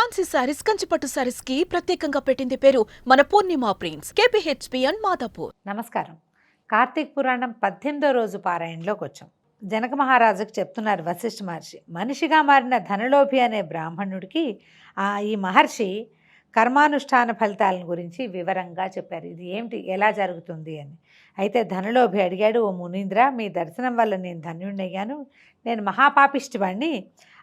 Fancy saris, కంచిపట్టు సారీస్ కి ప్రత్యేకంగా పెట్టింది పేరు మన పూర్ణిమ ప్రింట్స్, కేపీహెచ్పి అండ్ మాదాపూర్. నమస్కారం. కార్తీక పురాణం 18వ రోజు పారాయణలోకి వచ్చాం. జనక మహారాజుకు చెప్తున్నారు వశిష్ఠ మహర్షి, మనిషిగా మారిన ధనలోభి అనే బ్రాహ్మణుడికి ఈ మహర్షి కర్మానుష్ఠాన ఫలితాలను గురించి వివరంగా చెప్పారు. ఇది ఏమిటి, ఎలా జరుగుతుంది అని. అయితే ధనలోభి అడిగాడు, ఓ మునీంద్ర, మీ దర్శనం వల్ల నేను ధన్యుణ్ణయ్యాను. నేను మహాపాపిష్టివాణ్ణి.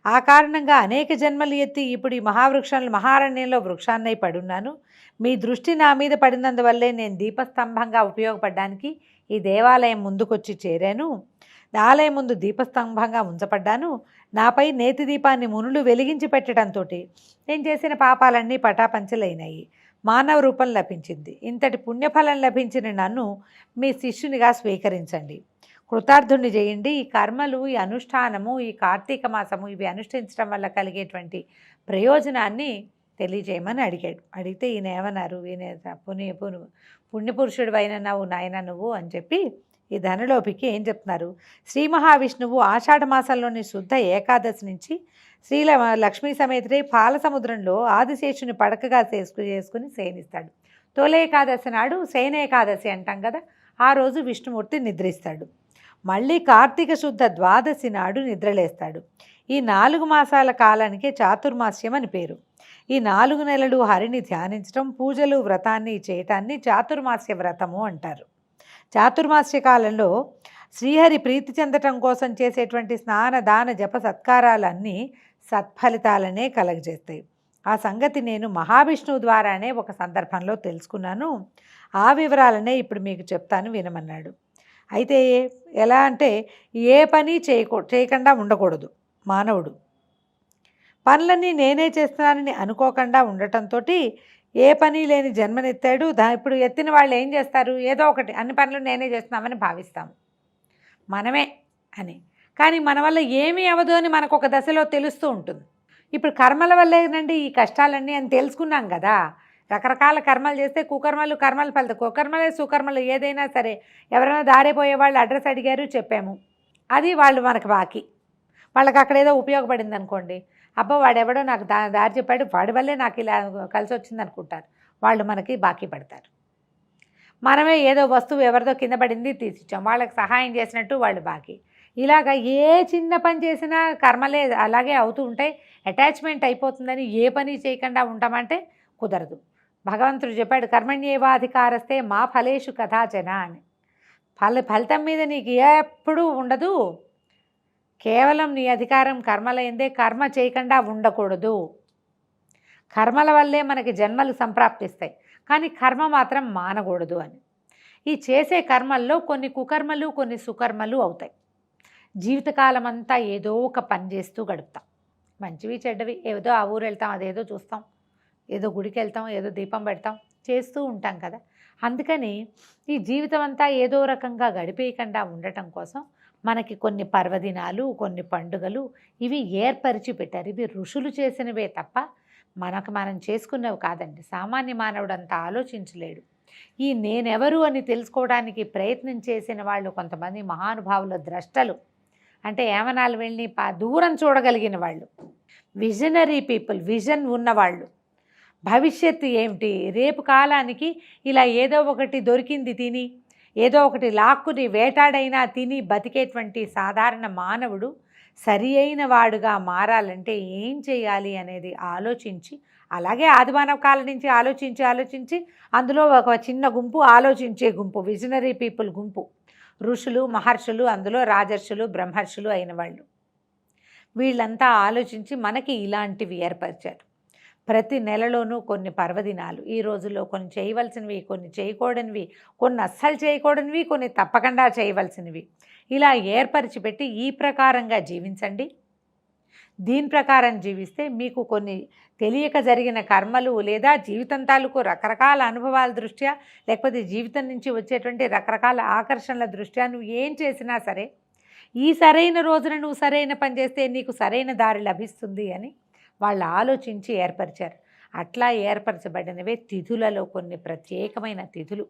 ఆ కారణంగా అనేక జన్మలు ఎత్తి ఇప్పుడు ఈ మహావృక్షంలో మహారణ్యంలో వృక్షాన్నై పడున్నాను. మీ దృష్టి నా మీద పడినందువల్లే నేను దీపస్తంభంగా ఉపయోగపడడానికి ఈ దేవాలయం ముందుకొచ్చి చేరాను. ఆలయం ముందు దీపస్తంభంగా ఉంచబడ్డాను. నాపై నేతి దీపాన్ని మునులు వెలిగించి పెట్టడంతో నేను చేసిన పాపాలన్నీ పటాపంచలైనాయి. మానవ రూపం లభించింది. ఇంతటి పుణ్యఫలం లభించిన నన్ను మీ శిష్యునిగా స్వీకరించండి, కృతార్థుని చేయండి. ఈ కర్మలు, ఈ అనుష్ఠానము, ఈ కార్తీక మాసము, ఇవి అనుష్ఠించడం వల్ల కలిగేటువంటి ప్రయోజనాన్ని తెలియజేయమని అడిగాడు. అడిగితే ఈయన ఏమన్నారు, ఈయన పుణ్యపురుషుడు అయిన నాయన నువ్వు అని చెప్పి ఈ ధనలోభికి ఏం చెప్తున్నారు, శ్రీ మహావిష్ణువు ఆషాఢ మాసంలోని శుద్ధ ఏకాదశి నుంచి శ్రీ లక్ష్మీ సమేతుడై పాల సముద్రంలో ఆదిశేషుని పడకగా చేసుకుని శయనిస్తాడు. తొలి ఏకాదశి నాడు శయన ఏకాదశి అంటాం కదా, ఆ రోజు విష్ణుమూర్తి నిద్రిస్తాడు. మళ్ళీ కార్తీక శుద్ధ ద్వాదశి నాడు నిద్రలేస్తాడు. ఈ 4 మాసాల కాలానికి చాతుర్మాస్యం అని పేరు. ఈ 4 నెలలు హరిని ధ్యానించడం, పూజలు, వ్రతాన్ని చేయటాన్ని చాతుర్మాస్య వ్రతము అంటారు. చాతుర్మాస్య కాలంలో శ్రీహరి ప్రీతి చెందటం కోసం చేసేటువంటి స్నాన, దాన, జప సత్కారాలన్నీ సత్ఫలితాలనే కలగజేస్తాయి. ఆ సంగతి నేను మహావిష్ణువు ద్వారానే ఒక సందర్భంలో తెలుసుకున్నాను. ఆ వివరాలనే ఇప్పుడు మీకు చెప్తాను, వినమన్నాడు. అయితే ఎలా అంటే, ఏ పని చేయకుండా ఉండకూడదు మానవుడు. పనులన్నీ నేనే చేస్తున్నానని అనుకోకుండా ఉండటంతో ఏ పని లేని జన్మనెత్తాడు. ఇప్పుడు ఎత్తిన వాళ్ళు ఏం చేస్తారు, ఏదో ఒకటి అన్ని పనులు నేనే చేస్తున్నామని భావిస్తాము మనమే అని. కానీ మన వల్ల ఏమీ అవ్వదు అని మనకు ఒక దశలో తెలుస్తూ ఉంటుంది. ఇప్పుడు కర్మల వల్లేనండి ఈ కష్టాలన్నీ అని తెలుసుకున్నాం కదా. రకరకాల కర్మలు చేస్తే కర్మలు ఫలితాయి. కుకర్మలే సుకర్మలు ఏదైనా సరే. ఎవరైనా దారిపోయే వాళ్ళు అడ్రస్ అడిగారు, చెప్పాము, అది వాళ్ళు మనకు బాకీ. వాళ్ళకి అక్కడ ఏదో ఉపయోగపడింది అనుకోండి, అబ్బా వాడెవడో నాకు దారి చెప్పాడు, వాడి వల్లే నాకు ఇలా కలిసి వచ్చింది అనుకుంటారు. వాళ్ళు మనకి బాకీ పడతారు. మనమే ఏదో వస్తువు ఎవరిదో కింద పడింది తీసిచ్చాం, వాళ్ళకి సహాయం చేసినట్టు వాళ్ళు బాకీ. ఇలాగ ఏ చిన్న పని చేసినా కర్మలే అలాగే అవుతూ ఉంటాయి. అటాచ్మెంట్ అయిపోతుందని ఏ పని చేయకుండా ఉంటామంటే కుదరదు. భగవంతుడు చెప్పాడు, కర్మణ్యేవాధికారస్తే మా ఫలేషు కథాచన అని. ఫలితం మీద నీకు ఎప్పుడూ ఉండదు. కేవలం నీ అధికారం కర్మలైందే. కర్మ చేయకుండా ఉండకూడదు. కర్మల వల్లే మనకి జన్మలు సంప్రాప్తిస్తాయి, కానీ కర్మ మాత్రం మానకూడదు అని. ఈ చేసే కర్మల్లో కొన్ని కుకర్మలు, కొన్ని సుకర్మలు అవుతాయి. జీవితకాలం అంతా ఏదో ఒక పని చేస్తూ గడుపుతాం. మంచివి చెడ్డవి, ఏదో ఆ ఊరు వెళ్తాం, అదేదో చూస్తాం, ఏదో గుడికి వెళ్తాం, ఏదో దీపం పెడతాం, చేస్తూ ఉంటాం కదా. అందుకని ఈ జీవితం అంతా ఏదో రకంగా గడిపేయకుండా ఉండటం కోసం మనకి కొన్ని పర్వదినాలు, కొన్ని పండుగలు ఇవి ఏర్పరిచి పెట్టారు. ఇవి ఋషులు చేసినవే తప్ప మనం చేసుకున్నవి కాదండి. సామాన్య మానవుడు అంతా ఆలోచించలేడు. ఈ నేనెవరు అని తెలుసుకోవడానికి ప్రయత్నం చేసిన వాళ్ళు కొంతమంది మహానుభావుల ద్రష్టలు, అంటే ఏమనాలు వెళ్ళి దూరం చూడగలిగిన వాళ్ళు, విజనరీ పీపుల్, విజన్ ఉన్నవాళ్ళు. భవిష్యత్తు ఏమిటి, రేపు కాలానికి ఇలా ఏదో ఒకటి దొరికింది తిని, ఏదో ఒకటి లాక్కుని వేటాడైనా తిని బతికేటువంటి సాధారణ మానవుడు సరి అయిన వాడుగా మారాలంటే ఏం చేయాలి అనేది ఆలోచించి, అలాగే ఆదిమానవ కాలం నుంచి ఆలోచించి అందులో ఒక చిన్న గుంపు ఆలోచించే గుంపు, విజనరీ పీపుల్ గుంపు, ఋషులు, మహర్షులు, అందులో రాజర్షులు, బ్రహ్మర్షులు అయిన వాళ్ళు. వీళ్ళంతా ఆలోచించి మనకి ఇలాంటివి ఏర్పరిచారు. ప్రతి నెలలోనూ కొన్ని పర్వదినాలు, ఈ రోజుల్లో కొన్ని చేయవలసినవి, కొన్ని చేయకూడనివి, కొన్ని అస్సలు చేయకూడనివి, కొన్ని తప్పకుండా చేయవలసినవి, ఇలా ఏర్పరిచి పెట్టి ఈ ప్రకారంగా జీవించండి. దీని ప్రకారం జీవిస్తే మీకు కొన్ని తెలియక జరిగిన కర్మలు లేదా జీవితం తాలూకు రకరకాల అనుభవాల దృష్ట్యా, లేకపోతే జీవితం నుంచి వచ్చేటువంటి రకరకాల ఆకర్షణల దృష్ట్యా నువ్వు ఏం చేసినా సరే, ఈ సరైన రోజున నువ్వు సరైన పని చేస్తే నీకు సరైన దారి లభిస్తుంది అని వాళ్ళు ఆలోచించి ఏర్పరిచారు. అట్లా ఏర్పరచబడినవే తిథులలో కొన్ని ప్రత్యేకమైన తిథులు.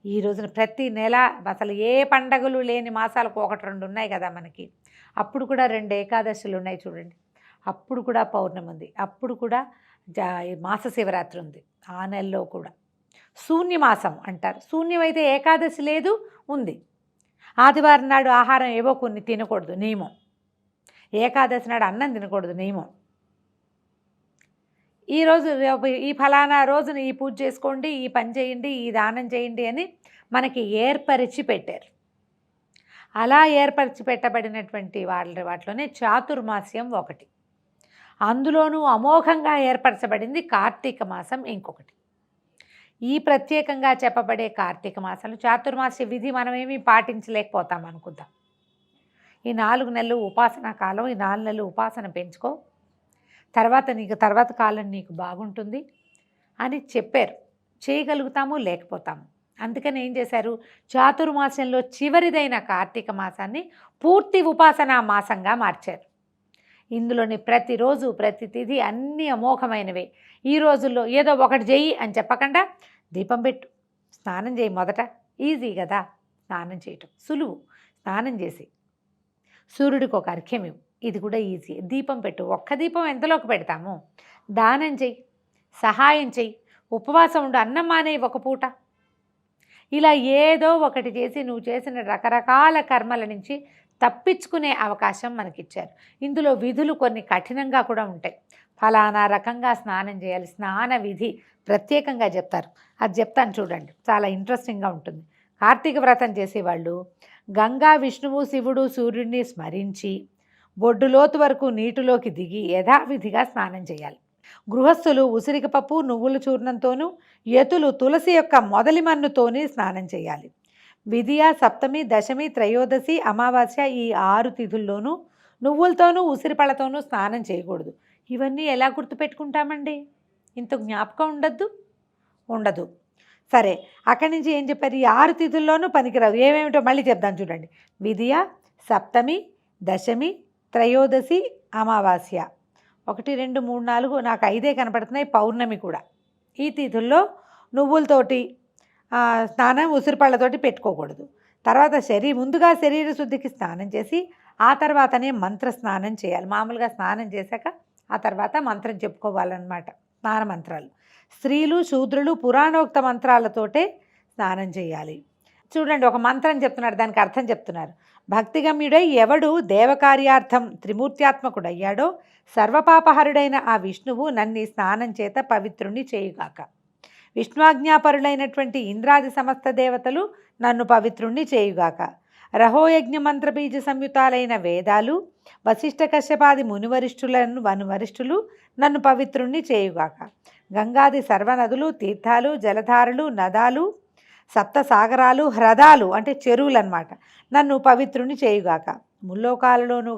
ఈ రోజున ప్రతి నెల అసలు ఏ పండగలు లేని మాసాలకు 1-2 ఉన్నాయి కదా మనకి. అప్పుడు కూడా 2 ఏకాదశులు ఉన్నాయి చూడండి. అప్పుడు కూడా పౌర్ణమి ఉంది, అప్పుడు కూడా మాస శివరాత్రి ఉంది. ఆ నెలలో కూడా శూన్యమాసం అంటారు. శూన్యమైతే ఏకాదశి లేదు, ఉంది. ఆదివారం నాడు ఆహారం ఏవో కొన్ని తినకూడదు నియమం. ఏకాదశి నాడు అన్నం తినకూడదు నియమం. ఈరోజు ఈ ఫలానా రోజున ఈ పూజ చేసుకోండి, ఈ పని చేయండి, ఈ దానం చేయండి అని మనకి ఏర్పరిచి పెట్టారు. అలా ఏర్పరిచి పెట్టబడినటువంటి వాటిలోనే చాతుర్మాస్యం ఒకటి. అందులోనూ అమోఘంగా ఏర్పరచబడింది కార్తీక మాసం ఇంకొకటి. ఈ ప్రత్యేకంగా చెప్పబడే కార్తీక మాసంలో చాతుర్మాస్య విధి మనమేమీ పాటించలేకపోతాం అనుకుందాం. ఈ 4 నెలలు ఉపాసనా కాలం, ఈ 4 నెలలు ఉపాసన పెంచుకో, తర్వాత కాలం నీకు బాగుంటుంది అని చెప్పారు. చేయగలుగుతాము, లేకపోతాము. అందుకని ఏం చేశారు, చాతుర్మాసంలో చివరిదైన కార్తీక మాసాన్ని పూర్తి ఉపాసనా మాసంగా మార్చారు. ఇందులోని ప్రతిరోజు ప్రతి తిథి అన్నీ అమోఘమైనవే. ఈ రోజుల్లో ఏదో ఒకటి చెయ్యి అని చెప్పకుండా దీపం పెట్టు, స్నానం చేయి. మొదట ఈజీ కదా స్నానం చేయటం, సులువు. స్నానం చేసి సూర్యుడికి ఒక అర్ఘ్యం ఇవ్వు, ఇది కూడా ఈజీ. దీపం పెట్టు, ఒక్క దీపం ఎంతలోకి పెడతాము. దానం చెయ్యి, సహాయం చెయ్యి, ఉపవాసం ఉండు, అన్నం మానే ఒక పూట. ఇలా ఏదో ఒకటి చేసి నువ్వు చేసిన రకరకాల కర్మల నుంచి తప్పించుకునే అవకాశం మనకిచ్చారు. ఇందులో విధులు కొన్ని కఠినంగా కూడా ఉంటాయి. ఫలానా రకంగా స్నానం చేయాలి, స్నాన విధి ప్రత్యేకంగా చెప్తారు. అది చెప్తాను చూడండి, చాలా ఇంట్రెస్టింగ్గా ఉంటుంది. కార్తీక వ్రతం చేసేవాళ్ళు గంగా, విష్ణువు, శివుడు, సూర్యుడిని స్మరించి బొడ్డులోతు వరకు నీటిలోకి దిగి యథావిధిగా స్నానం చేయాలి. గృహస్థులు ఉసిరిక పప్పు, నువ్వుల చూర్ణంతోనూ, యతులు తులసి యొక్క మొదలి మన్నుతోనే స్నానం చేయాలి. విధియ, సప్తమి, దశమి, త్రయోదశి, అమావాస్య ఈ 6 తిథుల్లోనూ నువ్వులతోనూ ఉసిరిపళ్ళతోనూ స్నానం చేయకూడదు. ఇవన్నీ ఎలా గుర్తుపెట్టుకుంటామండి? ఇంత జ్ఞాపకం ఉండదు. సరే, అక్కడి నుంచి ఏం చెప్పారు? ఈ 6 తిథుల్లోనూ పనికిరావు. ఏమేమిటో మళ్ళీ చెప్దాం చూడండి. విధియ, సప్తమి, దశమి, త్రయోదశి, అమావాస్య. 1, 2, 3, 4 నాకు 5 కనపడుతున్నాయి. పౌర్ణమి కూడా. ఈ తిథుల్లో నువ్వులతోటి స్నానం, ఉసిరిపళ్ళతోటి పెట్టుకోకూడదు. తర్వాత ముందుగా శరీర శుద్ధికి స్నానం చేసి ఆ తర్వాతనే మంత్ర స్నానం చేయాలి. మామూలుగా స్నానం చేశాక ఆ తర్వాత మంత్రం చెప్పుకోవాలన్నమాట, స్నాన మంత్రాలు. స్త్రీలు, శూద్రులు పురాణోక్త మంత్రాలతోటే స్నానం చేయాలి. చూడండి, ఒక మంత్రం చెప్తున్నారు, దానికి అర్థం చెప్తున్నారు. భక్తిగమ్యుడై ఎవడు దేవకార్యార్థం త్రిమూర్త్యాత్మకుడయ్యాడో సర్వపాపహరుడైన ఆ విష్ణువు నన్ను స్నానం చేత పవిత్రుణ్ణి చేయుగాక. విష్ణువాజ్ఞాపరులైనటువంటి ఇంద్రాది సమస్త దేవతలు నన్ను పవిత్రుణ్ణి చేయుగాక. రహోయజ్ఞ మంత్రబీజ సంయుతాలైన వేదాలు, వశిష్ఠ కశ్యపాది వనువరిష్ఠులు నన్ను పవిత్రుణ్ణి చేయుగాక. గంగాది సర్వనదులు, తీర్థాలు, జలధారలు, నదాలు, సప్త సాగరాలు, హ్రదాలు అంటే చెరువులు అన్నమాట, నన్ను పవిత్రుని చేయుగాక. ముల్లోకాలలోనూ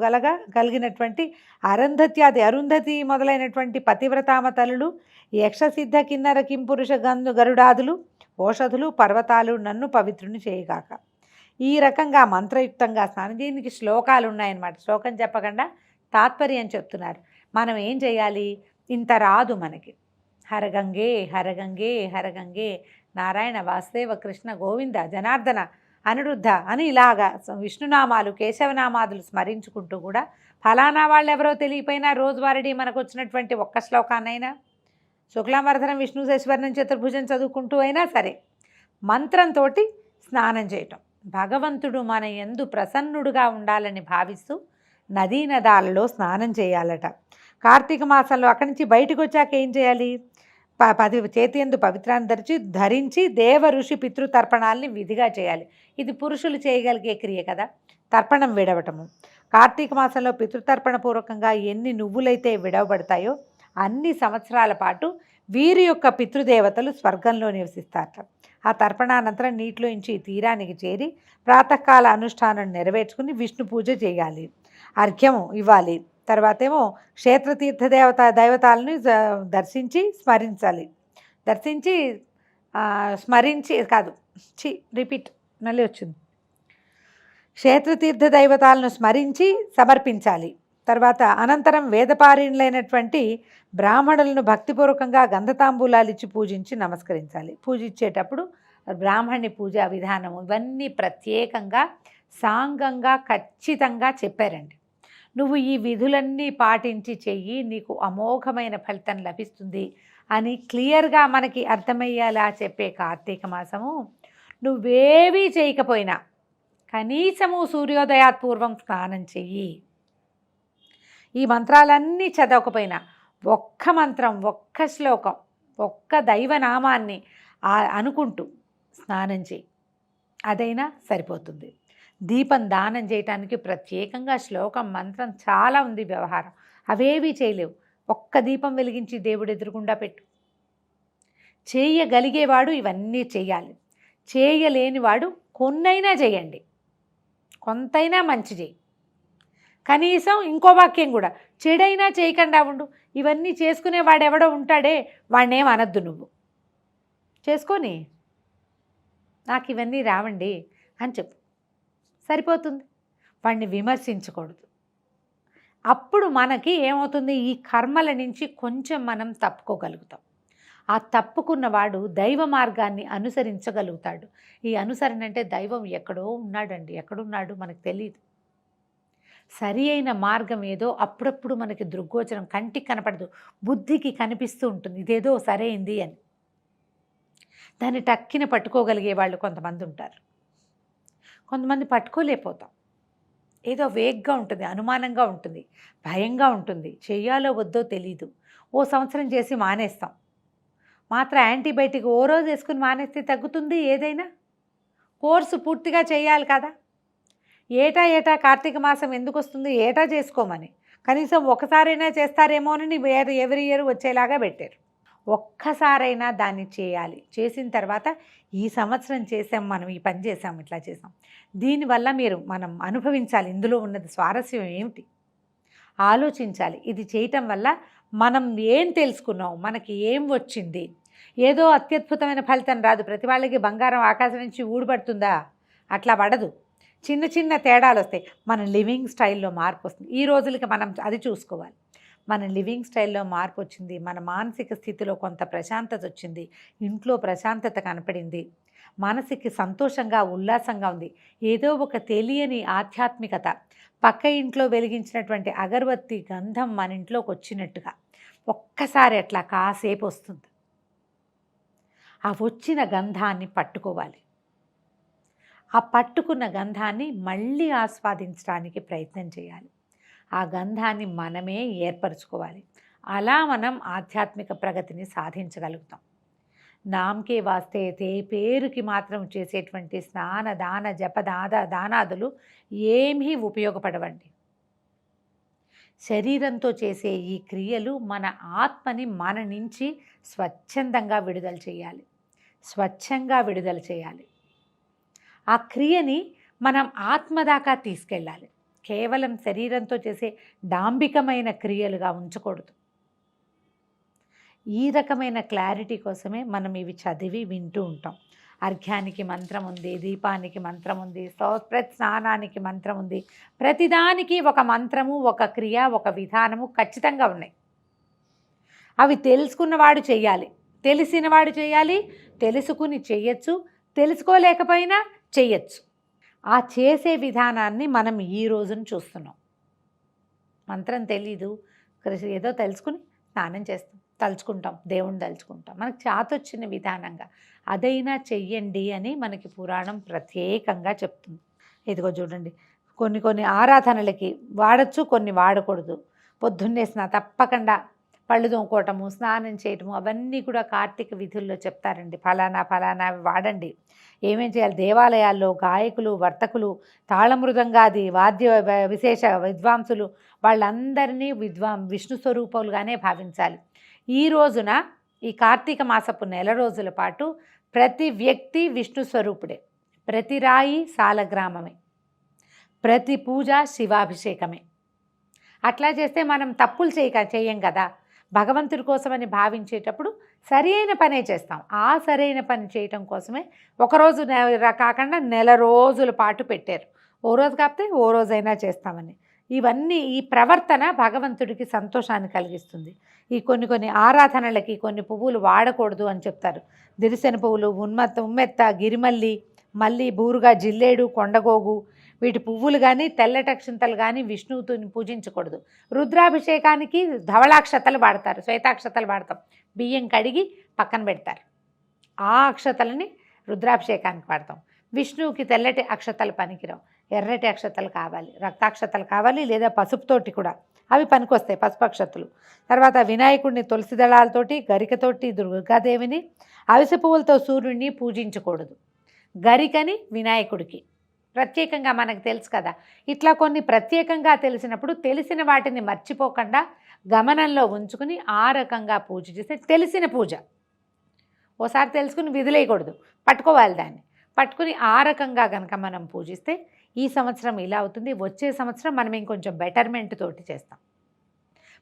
కలిగినటువంటి అరుంధతి మొదలైనటువంటి పతివ్రతామ తల్లులు, యక్షసిద్ధ కిన్నర కింపురుష గరుడాదులు, ఓషధులు, పర్వతాలు నన్ను పవిత్రుని చేయుగాక. ఈ రకంగా మంత్రయుక్తంగా స్నానం. దీనికి శ్లోకాలు ఉన్నాయన్నమాట. శ్లోకం చెప్పకుండా తాత్పర్యం చెప్తున్నారు. మనం ఏం చేయాలి? ఇంత రాదు మనకి. హరగంగే హరగంగే హరగంగే, నారాయణ, వాసుదేవ, కృష్ణ, గోవింద, జనార్దన, అనిరుద్ధ అని ఇలాగా విష్ణునామాలు, కేశవనామాదులు స్మరించుకుంటూ కూడా ఫలానా వాళ్ళు ఎవరో తెలియపోయినా రోజువారీ మనకు వచ్చినటువంటి ఒక్క శ్లోకాన్నైనా, శుక్లాంబరధరం విష్ణు శశివర్ణం చతుర్భుజం చదువుకుంటూ అయినా సరే మంత్రంతో స్నానం చేయటం. భగవంతుడు మన యందు ప్రసన్నుడుగా ఉండాలని భావిస్తూ నదీ నదాలలో స్నానం చేయాలట. కార్తీక మాసంలో అక్కడి నుంచి బయటకు వచ్చాక ఏం చేయాలి? చేతి యందు పవిత్రాన్ని ధరించి దేవ ఋషి పితృతర్పణాలని విధిగా చేయాలి. ఇది పురుషులు చేయగలిగే క్రియ కదా, తర్పణం విడవటము. కార్తీక మాసంలో పితృతర్పణ పూర్వకంగా ఎన్ని నువ్వులైతే విడవబడతాయో అన్ని సంవత్సరాల పాటు వీరి యొక్క పితృదేవతలు స్వర్గంలో నివసిస్తారట. ఆ తర్పణానంతరం నీటిలోంచి తీరానికి చేరి ప్రాతకాల అనుష్ఠానం నెరవేర్చుకుని విష్ణు పూజ చేయాలి, అర్ఘ్యము ఇవ్వాలి. తర్వాత ఏమో క్షేత్రతీర్థ దైవతాలను దర్శించి మళ్ళీ వచ్చింది. క్షేత్రతీర్థ దైవతాలను స్మరించి సమర్పించాలి. తర్వాత అనంతరం వేదపారాయణులైనటువంటి బ్రాహ్మణులను భక్తిపూర్వకంగా గంధతాంబూలాలు ఇచ్చి పూజించి నమస్కరించాలి. పూజించేటప్పుడు బ్రాహ్మణి పూజా విధానము ఇవన్నీ ప్రత్యేకంగా సాంగంగా ఖచ్చితంగా చెప్పారండి. నువ్వు ఈ విధులన్నీ పాటించి చెయ్యి, నీకు అమోఘమైన ఫలితం లభిస్తుంది అని క్లియర్గా మనకి అర్థమయ్యేలా చెప్పే కార్తీక మాసము, నువ్వేవీ చేయకపోయినా కనీసము సూర్యోదయాత్పూర్వం స్నానం చెయ్యి. ఈ మంత్రాలన్నీ చదవకపోయినా ఒక్క మంత్రం, ఒక్క శ్లోకం, ఒక్క దైవనామాన్ని అనుకుంటూ స్నానం చేయి, అదైనా సరిపోతుంది. దీపం దానం చేయటానికి ప్రత్యేకంగా శ్లోకం, మంత్రం చాలా ఉంది వ్యవహారం. అవేవీ చేయలేవు. ఒక్క దీపం వెలిగించి దేవుడు ఎదురుగుండా పెట్టు. చేయగలిగేవాడు ఇవన్నీ చేయాలి. చేయలేనివాడు కొన్నైనా చేయండి, కొంతైనా మంచి చేయి. కనీసం ఇంకో వాక్యం కూడా, చెడైనా చేయకుండా ఉండు. ఇవన్నీ చేసుకునేవాడు ఎవడో ఉంటాడే, వాడినేం అనద్దు. నువ్వు చేసుకొని నాకు ఇవన్నీ రావండి అని చెప్పు, సరిపోతుంది. వాడిని విమర్శించకూడదు. అప్పుడు మనకి ఏమవుతుంది, ఈ కర్మల నుంచి కొంచెం మనం తప్పుకోగలుగుతాం. ఆ తప్పుకున్నవాడు దైవ మార్గాన్ని అనుసరించగలుగుతాడు. ఈ అనుసరణ అంటే దైవం ఎక్కడో ఉన్నాడండి, ఎక్కడున్నాడు మనకు తెలియదు. సరి అయిన మార్గం ఏదో అప్పుడప్పుడు మనకి దృగ్గోచరం, కంటికి కనపడదు, బుద్ధికి కనిపిస్తూ ఉంటుంది, ఇదేదో సరైంది అని. దాన్ని టక్కిన పట్టుకోగలిగే వాళ్ళు కొంతమంది ఉంటారు, కొంతమంది పట్టుకోలేకపోతాం. ఏదో వేగ్గా ఉంటుంది, అనుమానంగా ఉంటుంది, భయంగా ఉంటుంది, చెయ్యాలో వద్దో తెలీదు. ఓ సంవత్సరం చేసి మానేస్తాం. మాత్రం యాంటీబయాటిక్ ఓ రోజు వేసుకుని మానేస్తే తగ్గుతుంది ఏదైనా? కోర్సు పూర్తిగా చేయాలి కదా. ఏటా కార్తీక మాసం ఎందుకు వస్తుంది, ఏటా చేసుకోమని. కనీసం ఒకసారైనా చేస్తారేమోనని ఎవ్రీ ఇయర్ వచ్చేలాగా పెట్టారు. ఒక్కసారైనా దాన్ని చేయాలి. చేసిన తర్వాత ఈ సంవత్సరం చేసాం, మనం ఈ పని చేసాం, ఇట్లా చేసాం, దీనివల్ల మనం అనుభవించాలి. ఇందులో ఉన్నది స్వారస్యం ఏమిటి ఆలోచించాలి. ఇది చేయటం వల్ల మనం ఏం తెలుసుకున్నాం, మనకి ఏం వచ్చింది. ఏదో అత్యద్భుతమైన ఫలితం రాదు. ప్రతి వాళ్ళకి బంగారం ఆకాశం నుంచి ఊడిపడుతుందా? అట్లా పడదు. చిన్న చిన్న తేడాలు వస్తాయి. మన లివింగ్ స్టైల్లో మార్పు వస్తుంది. ఈ రోజులకి మనం అది చూసుకోవాలి. మన లివింగ్ స్టైల్లో మార్పు వచ్చింది, మన మానసిక స్థితిలో కొంత ప్రశాంతత వచ్చింది, ఇంట్లో ప్రశాంతత కనపడింది, మనసుకి సంతోషంగా ఉల్లాసంగా ఉంది. ఏదో ఒక తెలియని ఆధ్యాత్మికత, పక్క ఇంట్లో వెలిగించినటువంటి అగరబత్తి గంధం మన ఇంట్లోకి వచ్చినట్టుగా ఒక్కసారి అట్లా కాసేపు వస్తుంది. ఆ వచ్చిన గంధాన్ని పట్టుకోవాలి. ఆ పట్టుకున్న గంధాన్ని మళ్ళీ ఆస్వాదించడానికి ప్రయత్నం చేయాలి. ఆ గంధాన్ని మనమే ఏర్పరచుకోవాలి. అలా మనం ఆధ్యాత్మిక ప్రగతిని సాధించగలుగుతాం. నామకే వాస్తే పేరుకి మాత్రం చేసేటువంటి స్నాన దాన జప దానాదులు ఏమీ ఉపయోగపడవండి. శరీరంతో చేసే ఈ క్రియలు మన ఆత్మని మన నుంచి స్వచ్ఛందంగా విడుదల చేయాలి, స్వచ్ఛంగా విడుదల చేయాలి. ఆ క్రియని మనం ఆత్మ దాకా తీసుకెళ్ళాలి. కేవలం శరీరంతో చేసే డాంబికమైన క్రియలుగా ఉంచకూడదు. ఈ రకమైన క్లారిటీ కోసమే మనం ఇవి చదివి వింటూ ఉంటాం. అర్ఘ్యానికి మంత్రం ఉంది, దీపానికి మంత్రం ఉంది, ప్రతి స్నానానికి మంత్రం ఉంది. ప్రతిదానికి ఒక మంత్రము, ఒక క్రియ, ఒక విధానము ఖచ్చితంగా ఉన్నాయి. అవి తెలుసుకున్నవాడు చెయ్యాలి, తెలిసినవాడు చేయాలి, తెలుసుకుని చెయ్యొచ్చు, తెలుసుకోలేకపోయినా చెయ్యొచ్చు. ఆ చేసే విధానాన్ని మనం ఈ రోజున చూస్తున్నాం. మంత్రం తెలీదు, ఏదో తెలుసుకుని స్నానం చేస్తాం, తలుచుకుంటాం, దేవుణ్ణి తలుచుకుంటాం, మనకు చాతొచ్చిన విధానంగా అదైనా చెయ్యండి అని మనకి పురాణం ప్రత్యేకంగా చెప్తుంది. ఇదిగో చూడండి, కొన్ని ఆరాధనలకి వాడచ్చు, కొన్ని వాడకూడదు. పొద్దున్నే తప్పకుండా పళ్ళు తోముకోవటము, స్నానం చేయటము, అవన్నీ కూడా కార్తీక విధుల్లో చెప్తారండి. ఫలానా వాడండి. ఏమేం చేయాలి? దేవాలయాల్లో గాయకులు, వర్తకులు, తాళమృదంగాది వాద్య విశేష విద్వాంసులు వాళ్ళందరినీ విష్ణు స్వరూపాలుగానే భావించాలి. ఈ రోజున ఈ కార్తీక మాసపు నెల రోజుల పాటు ప్రతి వ్యక్తి విష్ణు స్వరూపుడే, ప్రతి రాయి సాలగ్రామమే, ప్రతి పూజ శివాభిషేకమే. అట్లా చేస్తే మనం తప్పులు చేయం కదా. భగవంతుడి కోసమని భావించేటప్పుడు సరి అయిన పనే చేస్తాం. ఆ సరైన పని చేయటం కోసమే ఒకరోజు కాకుండా నెల రోజుల పాటు పెట్టారు. ఓ రోజు కాకపోతే ఓ రోజైనా చేస్తామని. ఇవన్నీ ఈ ప్రవర్తన భగవంతుడికి సంతోషాన్ని కలిగిస్తుంది. ఈ కొన్ని ఆరాధనలకి కొన్ని పువ్వులు వాడకూడదు అని చెప్తారు. దిరిసెన పువ్వులు, ఉమ్మెత్త, గిరిమల్లి, మల్లి, బూరుగా, జిల్లేడు, కొండగోగు, వీటి పువ్వులు కానీ తెల్లటి అక్షంతలు కానీ విష్ణువుతో పూజించకూడదు. రుద్రాభిషేకానికి ధవళాక్షతలు వాడతారు, శ్వేతాక్షతలు వాడతాం. బియ్యం కడిగి పక్కన పెడతారు, ఆ అక్షతలని రుద్రాభిషేకానికి వాడతాం. విష్ణువుకి తెల్లటి అక్షతలు పనికిరావు, ఎర్రటి అక్షతలు కావాలి, రక్తాక్షతలు కావాలి, లేదా పసుపుతోటి కూడా అవి పనికొస్తాయి, పసుపు అక్షతలు. తర్వాత వినాయకుడిని తులసి దళాలతోటి, గరికతోటి దుర్గాదేవిని, అవిసె పువ్వులతో సూర్యుడిని పూజించకూడదు. గరికని వినాయకుడికి ప్రత్యేకంగా మనకు తెలుసు కదా. ఇట్లా కొన్ని ప్రత్యేకంగా తెలిసినప్పుడు తెలిసిన వాటిని మర్చిపోకుండా గమనంలో ఉంచుకుని ఆ రకంగా పూజ చేస్తే తెలిసిన పూజ. ఓసారి తెలుసుకుని విదిలేయకూడదు, పట్టుకోవాలి దాన్ని. పట్టుకుని ఆ రకంగా కనుక మనం పూజిస్తే ఈ సంవత్సరం ఇలా అవుతుంది, వచ్చే సంవత్సరం మనం ఇంకొంచెం బెటర్మెంట్ తోటి చేస్తాం,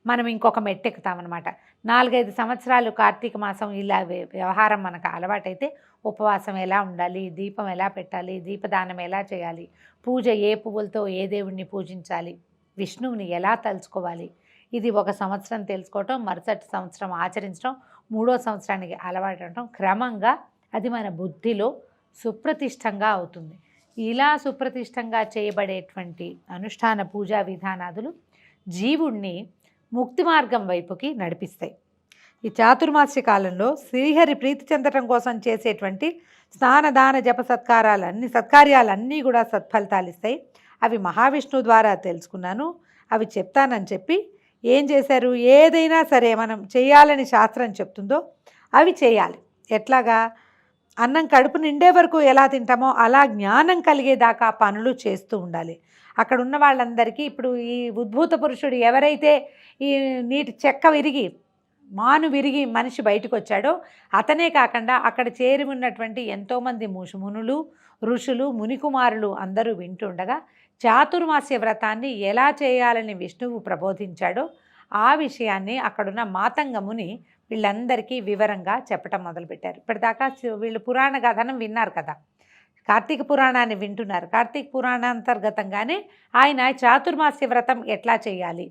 మనం ఇంకొక మెట్టెక్కుతామన్నమాట. 4-5 సంవత్సరాలు కార్తీక మాసం ఇలా వ్యవహారం మనకు అలవాటైతే ఉపవాసం ఎలా ఉండాలి, దీపం ఎలా పెట్టాలి, దీపదానం ఎలా చేయాలి, పూజ ఏ పువ్వులతో ఏ దేవుణ్ణి పూజించాలి, విష్ణువుని ఎలా తలుచుకోవాలి, ఇది ఒక సంవత్సరం తెలుసుకోవటం, మరుసటి సంవత్సరం ఆచరించడం, 3వ సంవత్సరానికి అలవాటడం, క్రమంగా అది మన బుద్ధిలో సుప్రతిష్టంగా అవుతుంది. ఇలా సుప్రతిష్టంగా చేయబడేటువంటి అనుష్ఠాన పూజా విధానాదులు జీవుణ్ణి ముక్తి మార్గం వైపుకి నడిపిస్తాయి. ఈ చాతుర్మాస్య కాలంలో శ్రీహరి ప్రీతి చెందటం కోసం చేసేటువంటి స్నానదాన జప సత్కార్యాలన్నీ కూడా సత్ఫలితాలు ఇస్తాయి. అవి మహావిష్ణువు ద్వారా తెలుసుకున్నాను, అవి చెప్తానని చెప్పి ఏం చేశారు, ఏదైనా సరే మనం చేయాలని శాస్త్రం చెప్తుందో అవి చేయాలి. ఎట్లాగా, అన్నం కడుపు నిండే వరకు ఎలా తింటామో అలా జ్ఞానం కలిగేదాకా పనులు చేస్తూ ఉండాలి. అక్కడ ఉన్న వాళ్ళందరికీ ఇప్పుడు ఈ ఉద్భూత పురుషుడు ఎవరైతే ఈ నీటి చెక్క విరిగి మాను విరిగి మనిషి బయటకు వచ్చాడో అతనే కాకుండా అక్కడ చేరి ఉన్నటువంటి ఎంతోమంది మునులు, ఋషులు, మునికుమారులు అందరూ వింటుండగా చాతుర్మాస్య వ్రతాన్ని ఎలా చేయాలని విష్ణువు ప్రబోధించాడో ఆ విషయాన్ని అక్కడున్న మాతంగ ముని వీళ్ళందరికీ వివరంగా చెప్పటం మొదలుపెట్టారు. ఇప్పటిదాకా వీళ్ళు పురాణ కథనం విన్నారు కదా, కార్తీక పురాణాన్ని వింటున్నారు. కార్తీక పురాణాంతర్గతంగానే ఆయన చాతుర్మాస్య వ్రతం ఎట్లా చేయాలి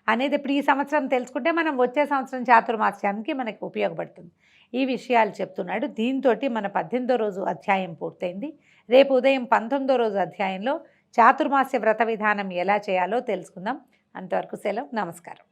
అనేది ఇప్పుడు ఈ సంవత్సరం తెలుసుకుంటే మనం వచ్చే సంవత్సరం చాతుర్మాస్యానికి మనకి ఉపయోగపడుతుంది. ఈ విషయాలు చెప్తున్నాడు. దీంతో మన 18వ రోజు అధ్యాయం పూర్తయింది. రేపు ఉదయం 19వ రోజు అధ్యాయంలో చాతుర్మాస్య వ్రత విధానం ఎలా చేయాలో తెలుసుకుందాం. అంతవరకు సెలవు, నమస్కారం.